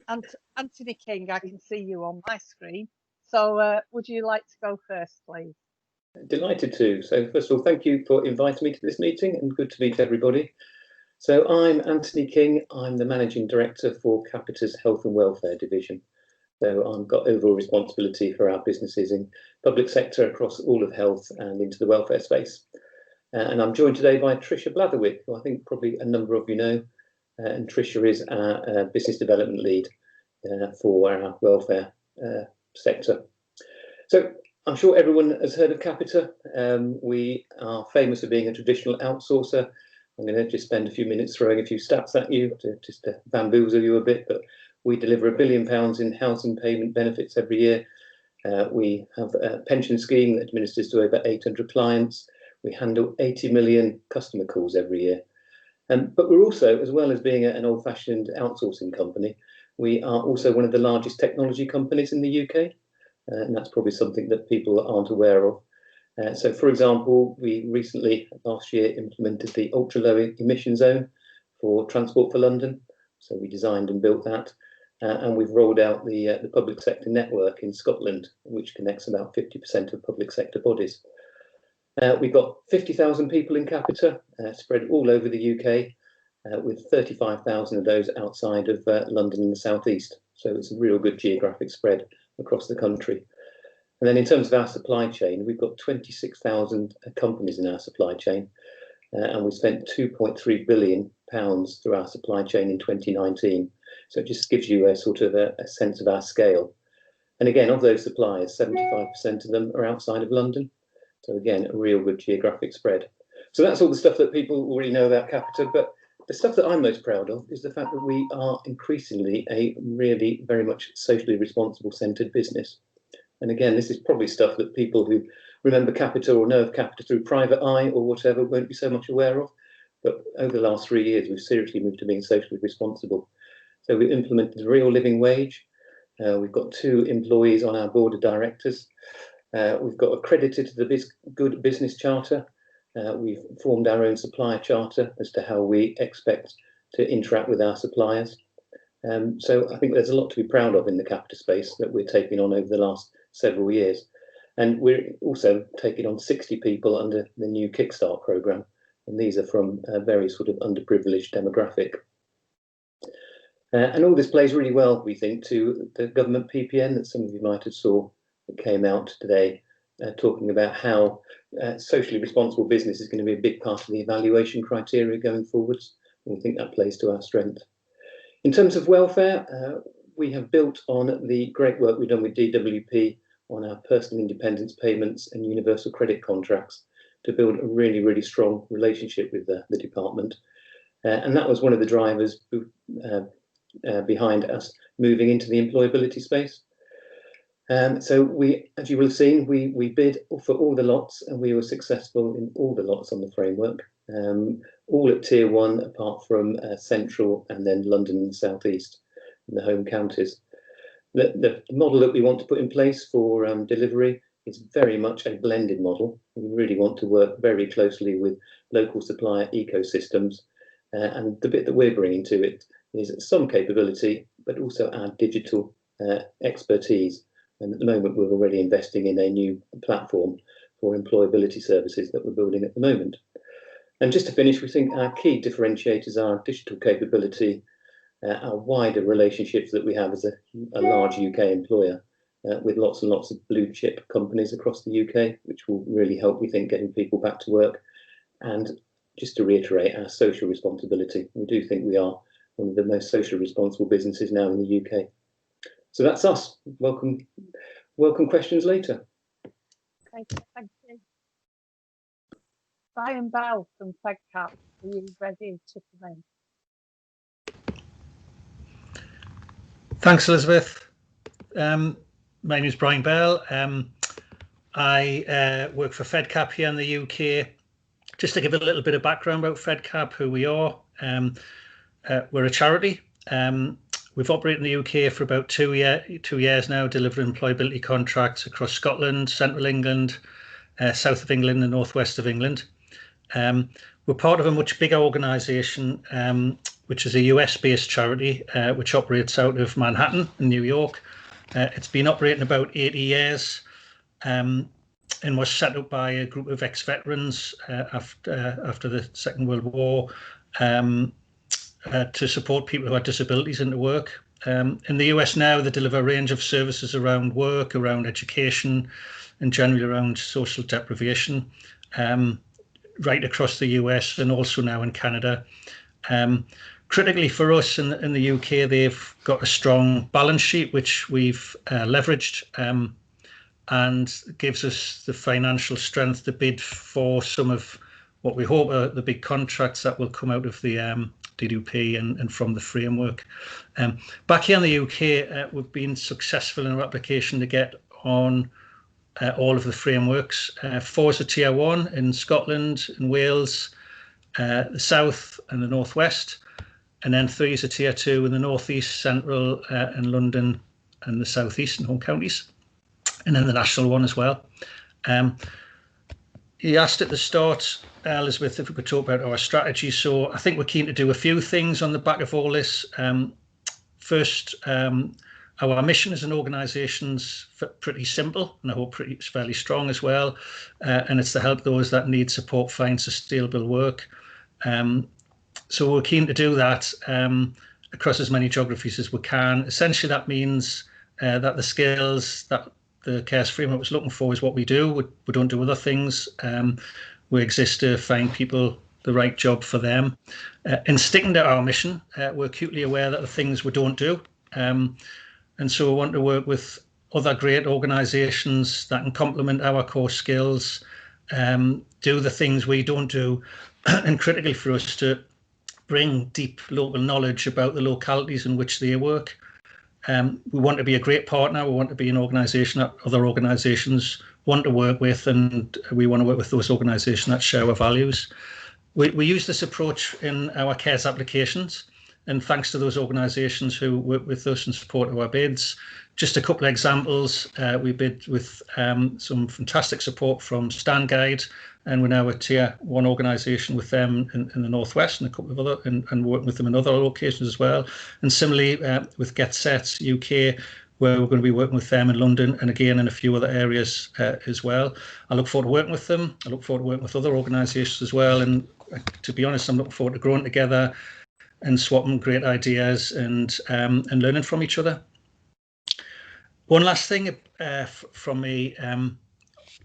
Anthony King, I can see you on my screen. So would you like to go first, please? Delighted to. So first of all, thank you for inviting me to this meeting and good to meet everybody. So I'm Anthony King. I'm the Managing Director for Capita's Health and Welfare Division. So I've got overall responsibility for our businesses in public sector across all of health and into the welfare space. And I'm joined today by Trisha Blatherwick, who I think probably a number of you know. And Trisha is our business development lead for our welfare sector. So I'm sure everyone has heard of Capita. We are famous for being a traditional outsourcer. I'm going to just spend a few minutes throwing a few stats at you to bamboozle you a bit, but we deliver £1 billion in housing payment benefits every year. We have a pension scheme that administers to over 800 clients. We handle 80 million customer calls every year. But we're also, as well as being an old-fashioned outsourcing company, we are also one of the largest technology companies in the UK. And that's probably something that people aren't aware of. So, for example, we recently, last year, implemented the ultra-low emission zone for Transport for London. So we designed and built that. And we've rolled out the public sector network in Scotland, which connects about 50% of public sector bodies. We've got 50,000 people in Capita, spread all over the UK, with 35,000 of those outside of London in the southeast. So it's a real good geographic spread across the country. And then in terms of our supply chain, we've got 26,000 companies in our supply chain, and we spent £2.3 billion through our supply chain in 2019. So it just gives you a sort of a sense of our scale. And again, of those suppliers, 75% of them are outside of London. So again, a real good geographic spread. So that's all the stuff that people already know about Capita, but the stuff that I'm most proud of is the fact that we are increasingly a really very much socially responsible centred business. And again, this is probably stuff that people who remember Capita or know of Capita through private eye or whatever won't be so much aware of. But over the last 3 years, we've seriously moved to being socially responsible. So we implemented the real living wage. We've got 2 employees on our board of directors. We've got accredited to the Good Business Charter. We've formed our own supplier charter as to how we expect to interact with our suppliers. So I think there's a lot to be proud of in the Capita space that we're taking on over the last several years. And we're also taking on 60 people under the new Kickstart programme. And these are from a very sort of underprivileged demographic. And all this plays really well, we think, to the government PPN that some of you might have saw that came out today, talking about how socially responsible business is going to be a big part of the evaluation criteria going forwards. And we think that plays to our strength. In terms of welfare, we have built on the great work we've done with DWP on our personal independence payments and universal credit contracts to build a really, really strong relationship with the department. And that was one of the drivers behind us moving into the employability space. So we, as you will have seen, we bid for all the lots and we were successful in all the lots on the framework, all at tier 1 apart from central and then London and the southeast in the home counties. The model that we want to put in place for delivery is very much a blended model. We really want to work very closely with local supplier ecosystems, and the bit that we're bringing to it is some capability, but also our digital expertise. And at the moment, we're already investing in a new platform for employability services that we're building at the moment. And just to finish, we think our key differentiators are digital capability, our wider relationships that we have as a large UK employer with lots and lots of blue chip companies across the UK, which will really help, we think, getting people back to work. And just to reiterate, our social responsibility. We do think we are one of the most socially responsible businesses now in the UK. So that's us. Welcome questions later. Okay, thank you. Brian Bell from Fedcap, are you ready to come in? Thanks, Elizabeth. My name is Brian Bell. I work for Fedcap here in the UK. Just to give a little bit of background about Fedcap, who we are. We're a charity. We've operated in the UK for about 2 years now, delivering employability contracts across Scotland, Central England, south of England and northwest of England. We're part of a much bigger organisation which is a US-based charity which operates out of Manhattan in New York. It's been operating about 80 years and was set up by a group of ex-veterans after the Second World War to support people who had disabilities into work. In the US now, they deliver a range of services around work, around education, and generally around social deprivation, right across the US and also now in Canada. Critically for us in the UK, they've got a strong balance sheet, which we've leveraged and gives us the financial strength to bid for some of what we hope are the big contracts that will come out of the DDP and from the framework. Back here in the UK, we've been successful in our application to get on all of the frameworks. 4 is a tier 1 in Scotland, in Wales, the South and the Northwest, and then 3 is a tier 2 in the Northeast, Central, and London and the Southeast and home counties, and then the national one as well. You asked at the start, Elizabeth, if we could talk about our strategy. So I think we're keen to do a few things on the back of all this. First, our mission as an organisation is pretty simple, and I hope it's fairly strong as well. And it's to help those that need support find sustainable work. So we're keen to do that across as many geographies as we can. Essentially, that means that the skills that the CAEHRS Framework was looking for is what we do. We don't do other things. We exist to find people the right job for them. In sticking to our mission, we're acutely aware that the things we don't do. And so we want to work with other great organisations that can complement our core skills, do the things we don't do, and critically for us to bring deep local knowledge about the localities in which they work. We want to be a great partner. We want to be an organisation that other organisations want to work with, and we want to work with those organisations that share our values. We use this approach in our CAEHRS applications, and thanks to those organisations who work with us and support our bids. Just a couple of examples. We bid with some fantastic support from Stand Guide, and we're now a tier 1 organisation with them in the Northwest and a couple of other, and working with them in other locations as well. And similarly with Get Set UK, where we're going to be working with them in London and again in a few other areas as well. I look forward to working with them. I look forward to working with other organisations as well. And to be honest, I'm looking forward to growing together and swapping great ideas and learning from each other. One last thing from me. I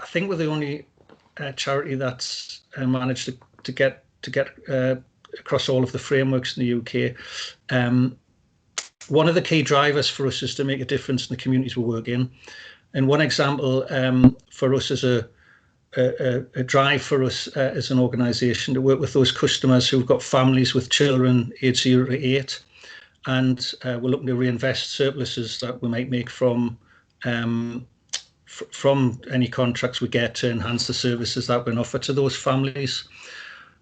think we're the only charity that's managed to get across all of the frameworks in the UK. One of the key drivers for us is to make a difference in the communities we work in. And one example for us is a drive for us as an organisation to work with those customers who've got families with children aged 0 to 8, and we're looking to reinvest surpluses that we might make from any contracts we get to enhance the services that we offer to those families.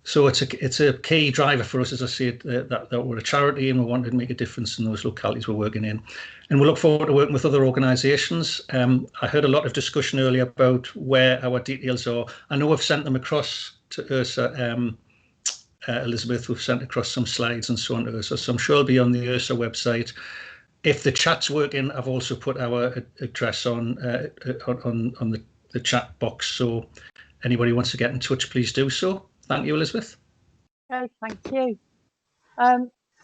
So it's a key driver for us, as I said, that we're a charity and we want to make a difference in those localities we're working in. And we look forward to working with other organisations. I heard a lot of discussion earlier about where our details are. I know I've sent them across to Ursa, Elizabeth. We've sent across some slides and so on to Ursa. So I'm sure it'll be on the Ursa website. If the chat's working, I've also put our address on the chat box. So anybody who wants to get in touch, please do so. Thank you, Elizabeth. Okay, thank you.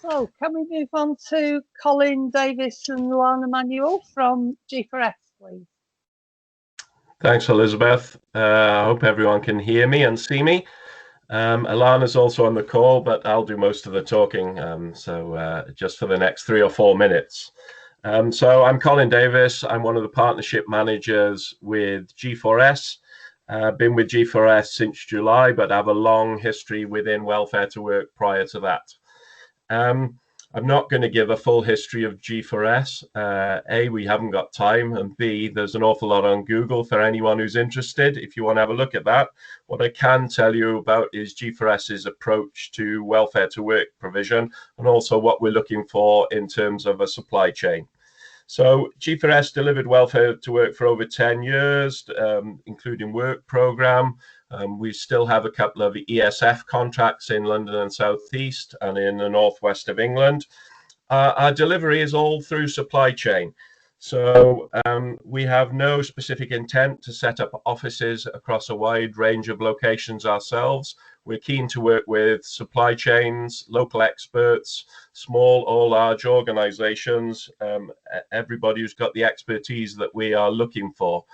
So can we move on to Colin Davis and Luana Manuel from G4S, please? Thanks, Elizabeth. I hope everyone can hear me and see me. Alana's also on the call, but I'll do most of the talking, just for the next 3 or 4 minutes. So I'm Colin Davis. I'm one of the partnership managers with G4S. Been with G4S since July, but have a long history within Welfare to Work prior to that. I'm not going to give a full history of G4S. A, we haven't got time, and B, there's an awful lot on Google for anyone who's interested if you want to have a look at that. What I can tell you about is G4S's approach to welfare to work provision, and also what we're looking for in terms of a supply chain. So G4S delivered welfare to work for over 10 years, including work program, We still have a couple of ESF contracts in London and South East and in the northwest of England. Our delivery is all through supply chain. So we have no specific intent to set up offices across a wide range of locations ourselves. We're keen to work with supply chains, local experts, small or large organizations, everybody who's got the expertise that we are looking for.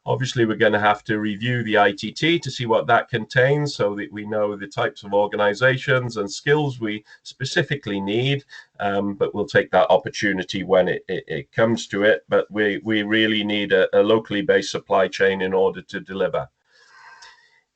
Obviously, we're going to have to review the ITT to see what that contains so that we know the types of organizations and skills we specifically need, but we'll take that opportunity when it comes to it. But we really need a locally based supply chain in order to deliver.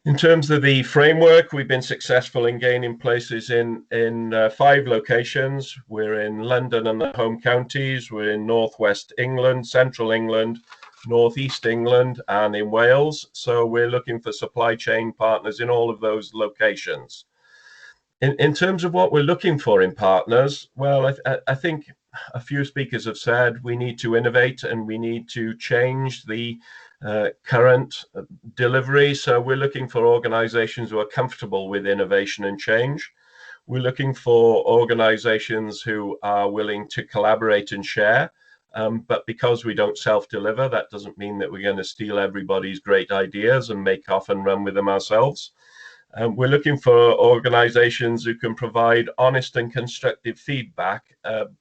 In terms of the framework, we've been successful in gaining places in 5 locations. We're in London and the home counties. We're in northwest England, central England, northeast England, and in Wales. So we're looking for supply chain partners in all of those locations. In terms of what we're looking for in partners, well, I think a few speakers have said we need to innovate and we need to change the current delivery. So we're looking for organizations who are comfortable with innovation and change. We're looking for organizations who are willing to collaborate and share. But because we don't self-deliver, that doesn't mean that we're going to steal everybody's great ideas and make off and run with them ourselves. We're looking for organizations who can provide honest and constructive feedback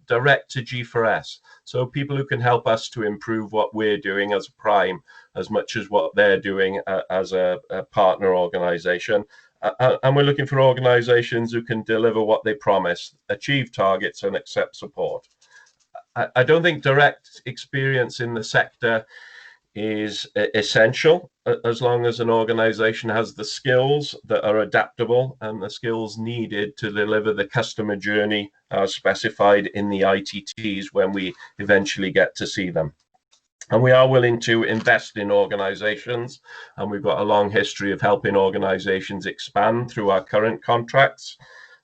direct to G4S. So people who can help us to improve what we're doing as a prime as much as what they're doing as a partner organization. And we're looking for organizations who can deliver what they promise, achieve targets and accept support. I don't think direct experience in the sector is essential as long as an organization has the skills that are adaptable and the skills needed to deliver the customer journey specified in the ITTs when we eventually get to see them. And we are willing to invest in organizations, and we've got a long history of helping organizations expand through our current contracts.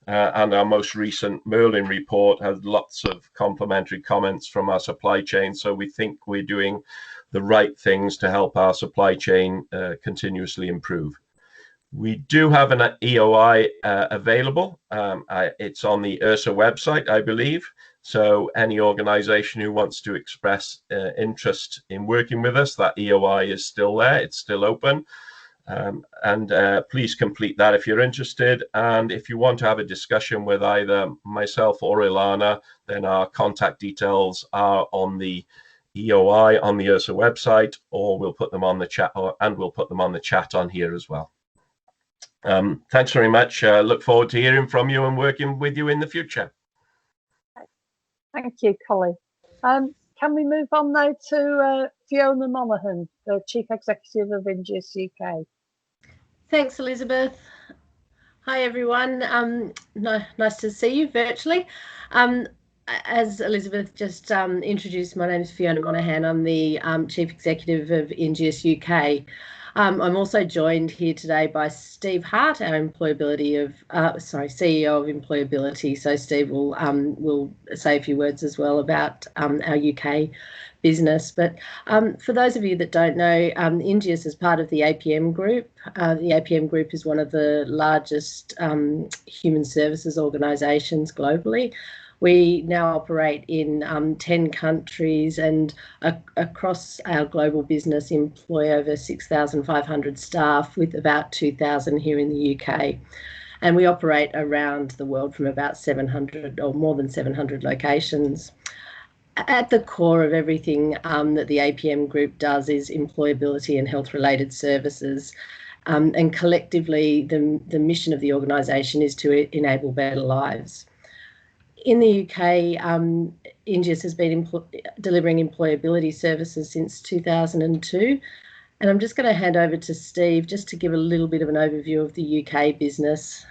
And our most recent Merlin report has lots of complimentary comments from our supply chain. So we think we're doing the right things to help our supply chain continuously improve. We do have an EOI available. It's on the IHRSA website, I believe. So any organization who wants to express interest in working with us, that EOI is still there. It's still open. Please complete that if you're interested. And if you want to have a discussion with either myself or Ilana, then our contact details are on the EOI on the IHRSA website, or we'll put them on the chat, and we'll put them on the chat on here as well. Thanks very much. Look forward to hearing from you and working with you in the future. Thank you, Colin. Can we move on now to Fiona Monahan, the Chief Executive of Ingeus UK? Thanks, Elizabeth. Hi, everyone. Nice to see you virtually. As Elizabeth just introduced, my name is Fiona Monahan. I'm the Chief Executive of Ingeus UK. I'm also joined here today by Steve Hart, our CEO of Employability. So Steve will say a few words as well about our UK business. But for those of you that don't know, Ingeus is part of the APM Group. The APM Group is one of the largest human services organisations globally. We now operate in 10 countries and across our global business employ over 6,500 staff with about 2,000 here in the UK. And we operate around the world from about 700 or more than 700 locations. At the core of everything that the APM Group does is employability and health-related services. And collectively, the mission of the organisation is to enable better lives. In the UK, Ingeus has been delivering employability services since 2002. And I'm just going to hand over to Steve just to give a little bit of an overview of the UK business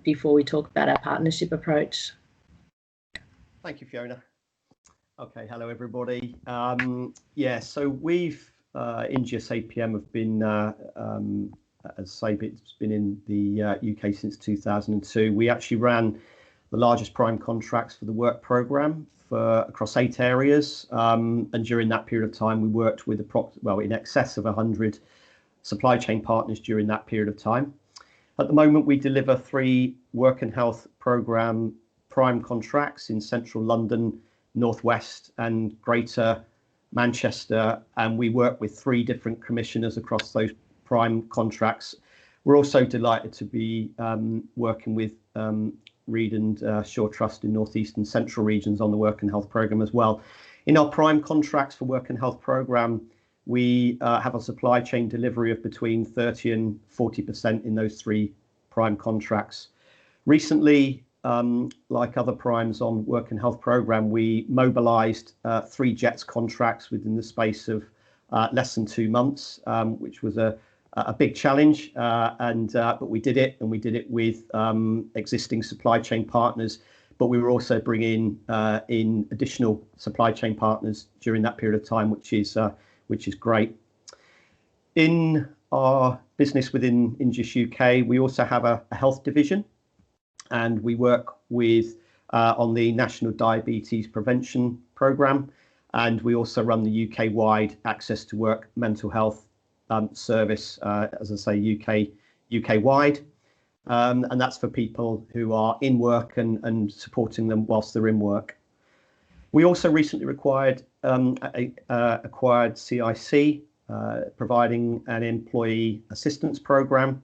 before we talk about our partnership approach. Thank you, Fiona. Okay, hello everybody. So we've Ingeus APM have been, as I say, it's been in the UK since 2002. We actually ran the largest prime contracts for the work programme across 8 areas, and during that period of time we worked with in excess of 100 supply chain partners during that period of time. At the moment, we deliver 3 work and health programme prime contracts in central London, northwest and greater Manchester, and we work with 3 different commissioners across those prime contracts. We're also delighted to be working with Reed and Shaw Trust in northeast and central regions on the work and health programme as well. In our prime contracts for work and health programme, we have a supply chain delivery of between 30 and 40% in those 3 prime contracts. Recently, like other primes on work and health programme, we mobilised 3 JETS contracts within the space of less than 2 months, which was a big challenge, but we did it, and we did it with existing supply chain partners. But we were also bringing in additional supply chain partners during that period of time, which is great. In our business within Ingeus UK, we also have a health division, and we work with on the National Diabetes Prevention Programme, and we also run the UK-wide Access to Work mental health service, as I say, UK-wide, and that's for people who are in work and supporting them whilst they're in work. We also recently acquired CIC, providing an employee assistance programme,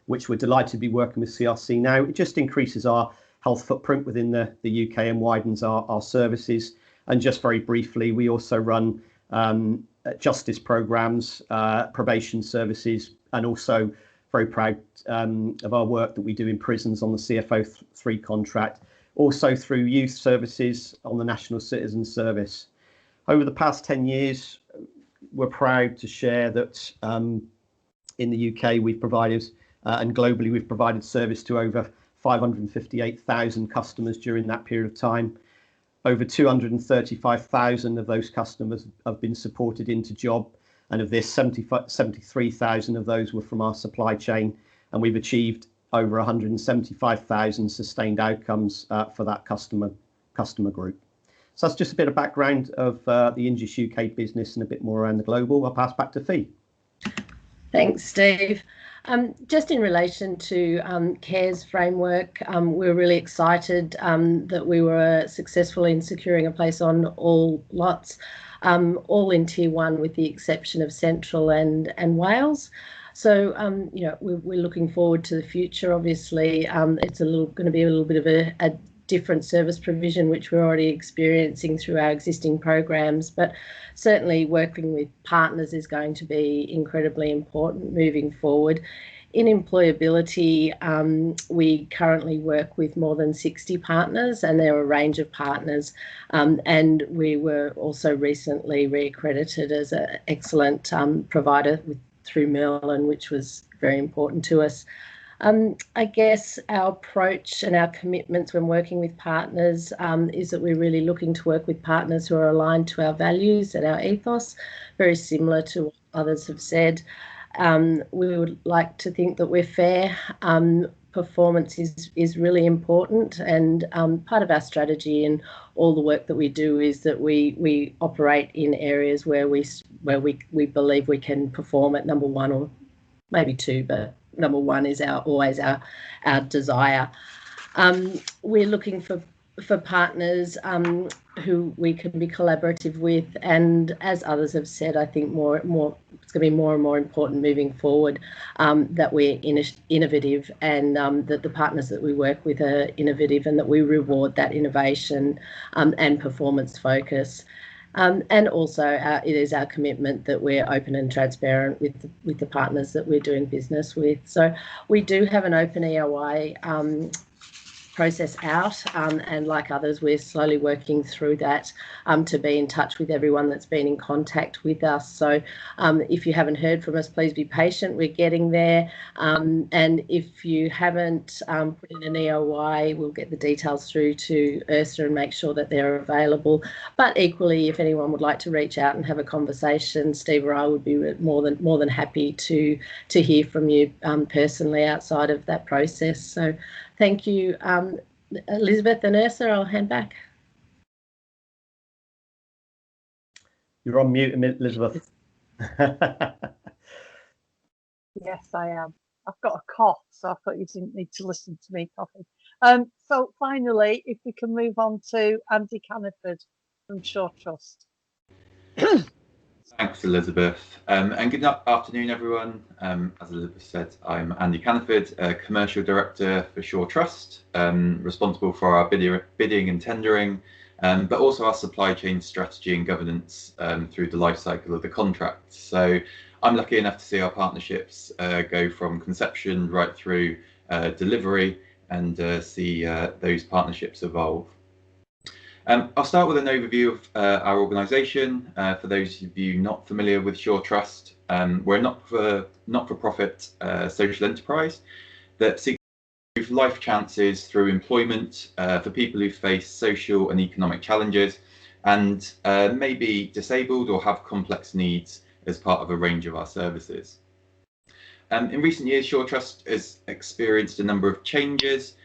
which we're delighted to be working with CRC now. It just increases our health footprint within the UK and widens our services. And just very briefly, we also run justice programmes, probation services, and also very proud of our work that we do in prisons on the CFO3 contract, also through youth services on the National Citizen Service. Over the past 10 years, we're proud to share that in the UK we've provided, and globally we've provided service to over 558,000 customers during that period of time. Over 235,000 of those customers have been supported into job, and of this 73,000 of those were from our supply chain, and we've achieved over 175,000 sustained outcomes for that customer group. So that's just a bit of background of the Ingeus UK business and a bit more around the global. I'll pass back to Fee. Thanks, Steve. Just in relation to CAEHRS Framework, we're really excited that we were successful in securing a place on all lots, all in Tier 1 with the exception of Central and Wales. So, we're looking forward to the future. Obviously, it's going to be a little bit of a different service provision, which we're already experiencing through our existing programs, but certainly working with partners is going to be incredibly important moving forward. In employability, we currently work with more than 60 partners, and there are a range of partners, and we were also recently reaccredited as an excellent provider through Merlin, which was very important to us. I guess our approach and our commitments when working with partners is that we're really looking to work with partners who are aligned to our values and our ethos, very similar to what others have said. We would like to think that we're fair. Performance is really important, and part of our strategy and all the work that we do is that we operate in areas where we believe we can perform at number 1 or maybe 2, but number 1 is always our desire. We're looking for partners who we can be collaborative with, and as others have said, I think more it's going to be more and more important moving forward that we're innovative, and that the partners that we work with are innovative, and that we reward that innovation and performance focus. And also it is our commitment that we're open and transparent with the partners that we're doing business with. So we do have an open EOI process out, and like others, we're slowly working through that to be in touch with everyone that's been in contact with us. So if you haven't heard from us, please be patient. We're getting there. And if you haven't put in an EOI, we'll get the details through to Ursula and make sure that they're available. But equally, if anyone would like to reach out and have a conversation, Steve or I would be more than happy to hear from you personally outside of that process. So thank you, Elizabeth and Ursula. I'll hand back. You're on mute, Elizabeth. Yes, I am. I've got a cough, so I thought you didn't need to listen to me coughing. So finally, if we can move on to Andy Cannaford from Shaw Trust. Thanks, Elizabeth. And good afternoon, everyone. As Elizabeth said, I'm Andy Cannaford, Commercial Director for Shaw Trust, responsible for our bidding and tendering, but also our supply chain strategy and governance through the life cycle of the contract. So I'm lucky enough to see our partnerships go from conception right through delivery and see those partnerships evolve. I'll start with an overview of our organisation. For those of you not familiar with Shaw Trust, we're a not-for-profit social enterprise that seeks to improve life chances through employment for people who face social and economic challenges and may be disabled or have complex needs as part of a range of our services. In recent years, Shaw Trust has experienced a number of changes,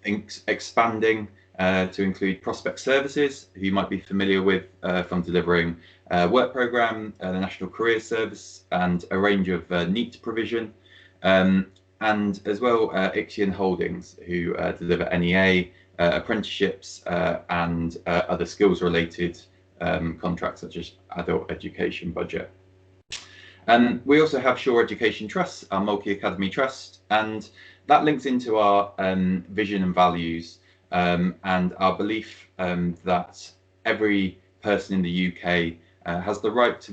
expanding to include prospect services, who you might be familiar with from delivering work programme, the National Careers Service, and a range of NEET provision, and as well Ixion Holdings, who deliver NEA, apprenticeships, and other skills-related contracts such as adult education budget. We also have Shaw Education Trust, our multi-academy trust, and that links into our vision and values. And our belief that every person in the UK has the right to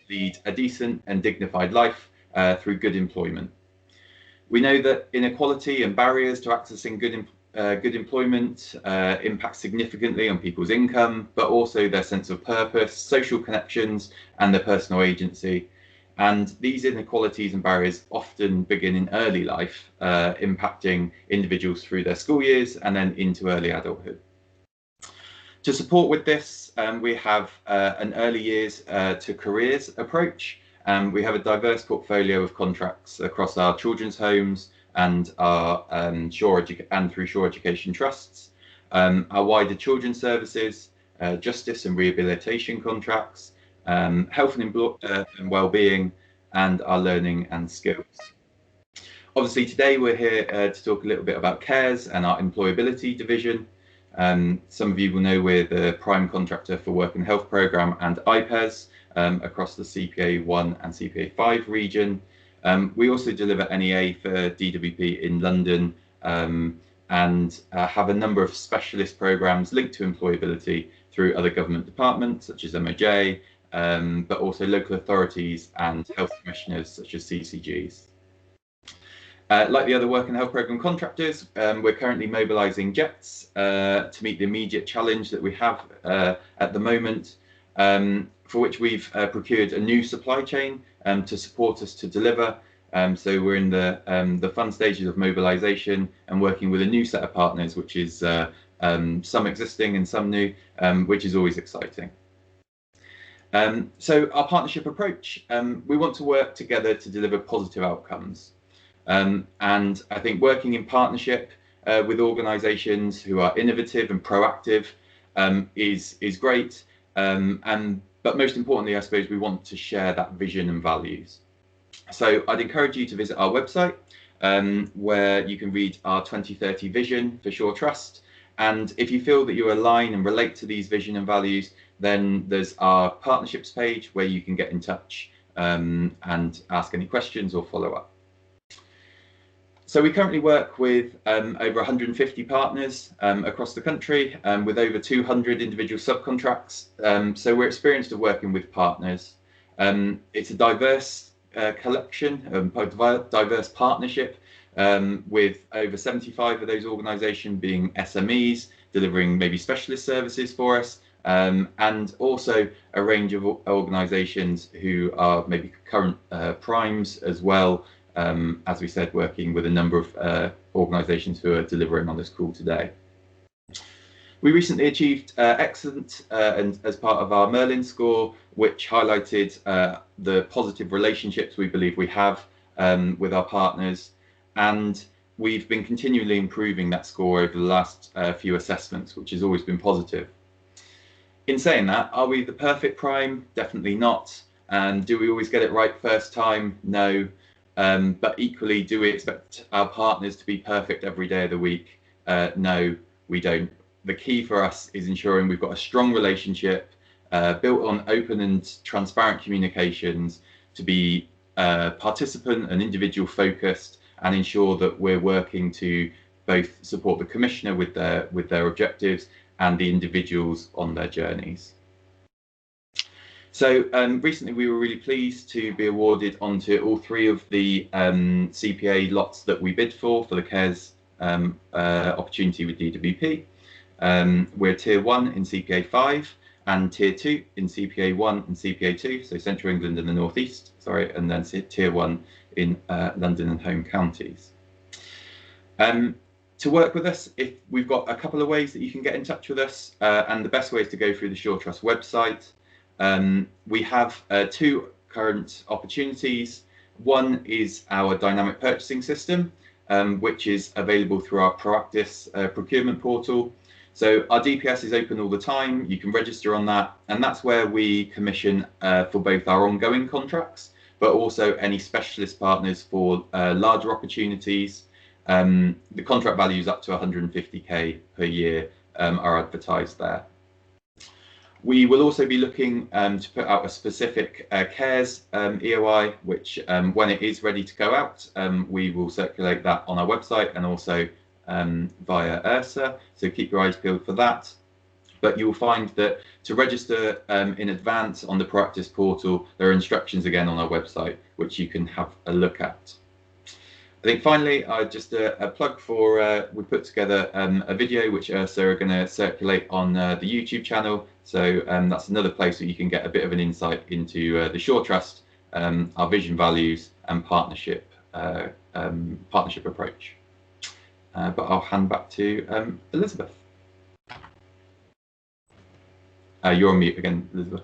lead a decent and dignified life through good employment. We know that inequality and barriers to accessing good employment impact significantly on people's income, but also their sense of purpose, social connections, and their personal agency. And these inequalities and barriers often begin in early life, impacting individuals through their school years and then into early adulthood. To support with this, we have an early years to careers approach. We have a diverse portfolio of contracts across our children's homes and our through Shaw Education Trusts, our wider children's services, justice and rehabilitation contracts, health and well-being, and our learning and skills. Obviously, today we're here to talk a little bit about CAEHRS and our employability division. Some of you will know we're the prime contractor for Work and Health Programme and IPES across the CPA 1 and CPA 5 region. We also deliver NEA for DWP in London and have a number of specialist programmes linked to employability through other government departments such as MOJ, but also local authorities and health commissioners such as CCGs. Like the other Work and Health Programme contractors, we're currently mobilising jets to meet the immediate challenge that we have at the moment, for which we've procured a new supply chain to support us to deliver. So we're in the fun stages of mobilisation and working with a new set of partners, which is some existing and some new, which is always exciting. So our partnership approach, we want to work together to deliver positive outcomes. And I think working in partnership with organisations who are innovative and proactive is great. But most importantly, I suppose we want to share that vision and values. So I'd encourage you to visit our website where you can read our 2030 vision for Shaw Trust. And if you feel that you align and relate to these vision and values, then there's our partnerships page where you can get in touch and ask any questions or follow up. So we currently work with over 150 partners across the country with over 200 individual subcontracts. So we're experienced of working with partners. It's a diverse collection, diverse partnership with over 75 of those organisations being SMEs, delivering maybe specialist services for us, and also a range of organisations who are maybe current primes as well, as we said, working with a number of organisations who are delivering on this call today. We recently achieved excellent and as part of our Merlin score, which highlighted the positive relationships we believe we have with our partners, and we've been continually improving that score over the last few assessments, which has always been positive. In saying that, are we the perfect prime? Definitely not. And do we always get it right first time? No. But equally, do we expect our partners to be perfect every day of the week? No, we don't. The key for us is ensuring we've got a strong relationship built on open and transparent communications, to be participant and individual focused, and ensure that we're working to both support the commissioner with their objectives and the individuals on their journeys. So recently we were really pleased to be awarded onto all 3 of the CPA lots that we bid for the CAEHRS opportunity with DWP. We're Tier 1 in CPA 5 and Tier 2 in CPA 1 and CPA 2, so Central England and the North East, sorry, and then Tier 1 in London and home counties. To work with us, if we've got a couple of ways that you can get in touch with us, and the best way is to go through the Sure Trust website. We have 2 current opportunities. One is our dynamic purchasing system, which is available through our Proactis procurement portal. So our DPS is open all the time. You can register on that, and that's where we commission for both our ongoing contracts, but also any specialist partners for larger opportunities. The contract values up to 150k per year are advertised there. We will also be looking to put out a specific CAEHRS EOI, which when it is ready to go out, we will circulate that on our website and also via URSA, so keep your eyes peeled for that. But you will find that to register in advance on the Proactis portal, there are instructions again on our website, which you can have a look at. I think finally, just a plug for, we put together a video which URSA are going to circulate on the YouTube channel. So that's another place where you can get a bit of an insight into the Sure Trust, our vision, values, and partnership approach. But I'll hand back to Elizabeth. You're on mute again, Elizabeth.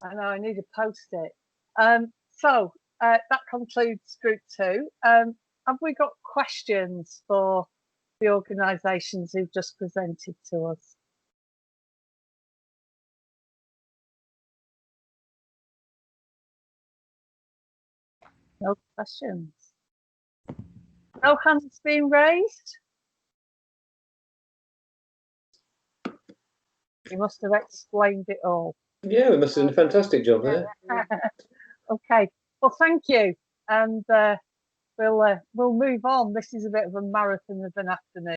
I know, I need to post it. So that concludes Group 2. Have we got questions for the organisations who've just presented to us? No questions. No hands being raised? You must have explained it all. Yeah, we must have done a fantastic job there. Okay, well, thank you, and we'll move on. This is a bit of a marathon of an afternoon.